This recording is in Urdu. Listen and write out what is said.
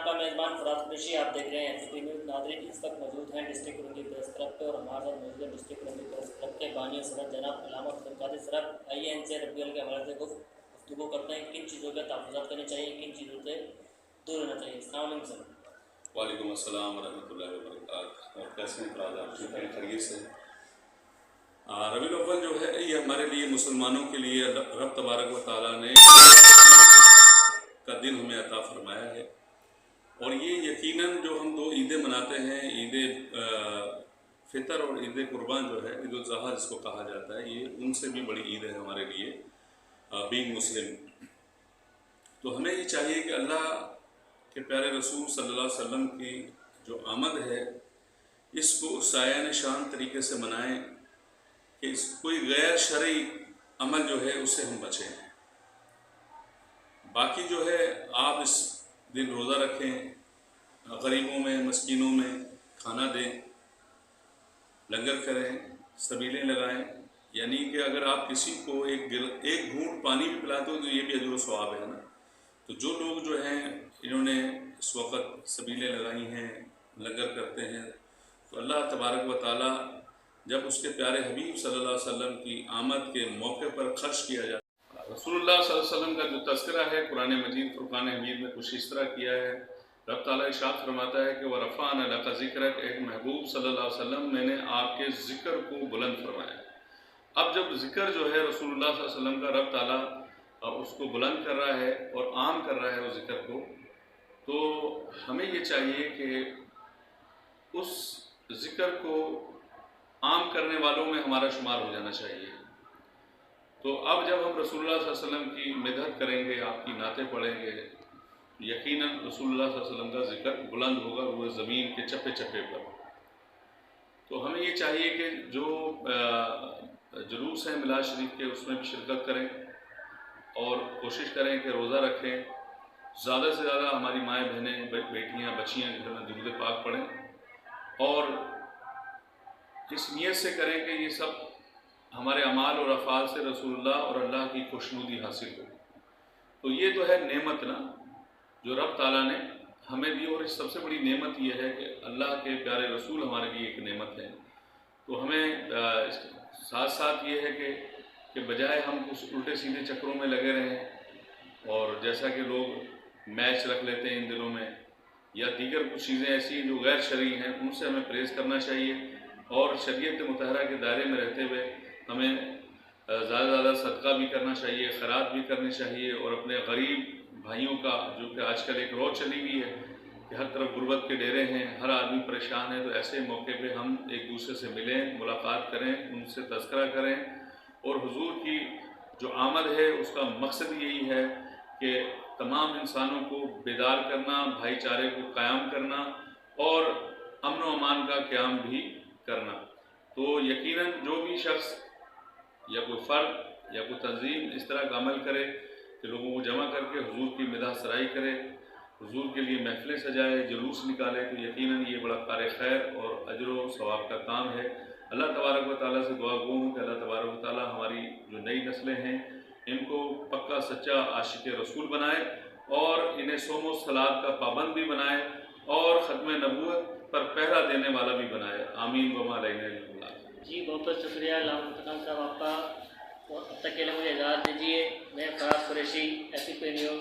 آپ کا میزبان فراز قریشی، آپ دیکھ رہے ہیں ایف پی نیوز۔ ناظرین، اس وقت موجود ہیں ڈسٹرکٹ کرنگی پریس کلب پہ، اور ہمارے ساتھ موجود ہے ڈسٹرکٹ کرنگی پریس کلب کے بانی اور صدر جناب علامہ حسین قادری صاحب۔ آئیے ان سے ربیع الاول کے حوالے سے گفتگو کرتے ہیں، کن چیزوں کے تحفظات کرنے چاہیے، کن چیزوں سے دور رہنا چاہیے۔ السلام علیکم سر۔ وعلیکم السلام ورحمۃ اللہ وبرکاتہ۔ اور کیسے ہیں فراز؟ آپ ٹھیک ہیں؟ خیریت سے؟ ربیع الاول جو ہے یہ ہمارے لیے مسلمانوں کے لیے رب تبارک و تعالیٰ نے کا دن ہمیں عطا فرمایا ہے، اور یہ یقیناً جو ہم دو عیدیں مناتے ہیں، عید فطر اور عید قربان جو ہے، عید الاضحیٰ جس کو کہا جاتا ہے، یہ ان سے بھی بڑی عید ہے ہمارے لیے بینگ مسلم۔ تو ہمیں یہ چاہیے کہ اللہ کہ پیارے رسول صلی اللہ علیہ وسلم کی جو آمد ہے اس کو سایہ نشان طریقے سے منائیں، کہ کوئی غیر شرعی عمل جو ہے اس سے ہم بچیں۔ باقی جو ہے آپ اس دن روزہ رکھیں، غریبوں میں مسکینوں میں کھانا دیں، لنگر کریں، سبیلیں لگائیں، یعنی کہ اگر آپ کسی کو ایک گھونٹ پانی بھی پلاتے ہو تو یہ بھی اجر و ثواب ہے نا۔ تو جو لوگ جو ہیں انہوں نے اس وقت سبیلیں لگائی ہیں، لنگر کرتے ہیں، تو اللہ تبارک و تعالیٰ جب اس کے پیارے حبیب صلی اللہ علیہ وسلم کی آمد کے موقع پر خرچ کیا جاتا ہے۔ رسول اللہ صلی اللہ علیہ وسلم کا جو تذکرہ ہے قرآن مجید فرقان حمید میں کچھ اس طرح کیا ہے۔ رب تعالیٰ ارشاد فرماتا ہے کہ وَرَفَعْنَا لَكَ ذِكْرَكَ، ایک محبوب صلی اللہ علیہ وسلم میں نے آپ کے ذکر کو بلند فرمایا۔ اب جب ذکر جو ہے رسول اللہ صلی اللہ علیہ وسلم کا رب تعالیٰ اس کو بلند کر رہا ہے اور عام کر رہا ہے اس ذکر کو، تو ہمیں یہ چاہیے کہ اس ذکر کو عام کرنے والوں میں ہمارا شمار ہو جانا چاہیے۔ تو اب جب ہم رسول اللہ صلی اللہ علیہ وسلم کی مدحت کریں گے، آپ کی نعتیں پڑھیں گے، یقیناً رسول اللہ صلی اللہ علیہ وسلم کا ذکر بلند ہوگا وہ زمین کے چپے چپے پر۔ تو ہمیں یہ چاہیے کہ جو جلوس ہیں میلاد شریف کے اس میں بھی شرکت کریں، اور کوشش کریں کہ روزہ رکھیں، زیادہ سے زیادہ ہماری مائیں بہنیں بیٹیاں بچیاں گھر میں درود پاک پڑھیں، اور اس نیت سے کریں کہ یہ سب ہمارے اعمال اور افعال سے رسول اللہ اور اللہ کی خوشنودی حاصل ہو۔ تو یہ تو ہے نعمت نا جو رب تعالیٰ نے ہمیں دی، اور اس سب سے بڑی نعمت یہ ہے کہ اللہ کے پیارے رسول ہمارے لیے ایک نعمت ہے۔ تو ہمیں ساتھ ساتھ یہ ہے کہ بجائے ہم کچھ الٹے سیدھے چکروں میں لگے رہیں، اور جیسا کہ لوگ میچ رکھ لیتے ہیں ان دنوں میں، یا دیگر کچھ چیزیں ایسی جو غیر شرعی ہیں، ان سے ہمیں پرہیز کرنا چاہیے، اور شریعت مطہرہ کے دائرے میں رہتے ہوئے ہمیں زیادہ سے زیادہ صدقہ بھی کرنا چاہیے، خیرات بھی کرنی چاہیے، اور اپنے غریب بھائیوں کا جو کہ آج کل ایک روز چلی ہوئی ہے کہ ہر طرف غربت کے ڈیرے ہیں، ہر آدمی پریشان ہے، تو ایسے موقع پہ ہم ایک دوسرے سے ملیں، ملاقات کریں، ان سے تذکرہ کریں، اور حضور کی جو آمد ہے اس کا مقصد یہی ہے کہ تمام انسانوں کو بیدار کرنا، بھائی چارے کو قائم کرنا، اور امن و امان کا قیام بھی کرنا۔ تو یقیناً جو بھی شخص یا کوئی فرد یا کوئی تنظیم اس طرح کا عمل کرے کہ لوگوں کو جمع کر کے حضور کی مدح سرائی کرے، حضور کے لیے محفلیں سجائے، جلوس نکالے، تو یقیناً یہ بڑا کار خیر اور اجر و ثواب کا کام ہے۔ اللہ تبارک و تعالیٰ سے دعا گو ہوں کہ اللہ تبارک و تعالیٰ ہماری جو نئی نسلیں ہیں ان کو پکا سچا عاشق رسول بنائے، اور انہیں صوم و صلات کا پابند بھی بنائے، اور ختم نبوت پر پہرا دینے والا بھی بنائے۔ آمین وما علینا الا البلاغ۔ جی بہت بہت شکریہ علامہ حسین صاحب آپ کا، اور اب تک کے لیے مجھے اجازت دیجیے۔ میں فراز قریشی، ایف پی نیوز،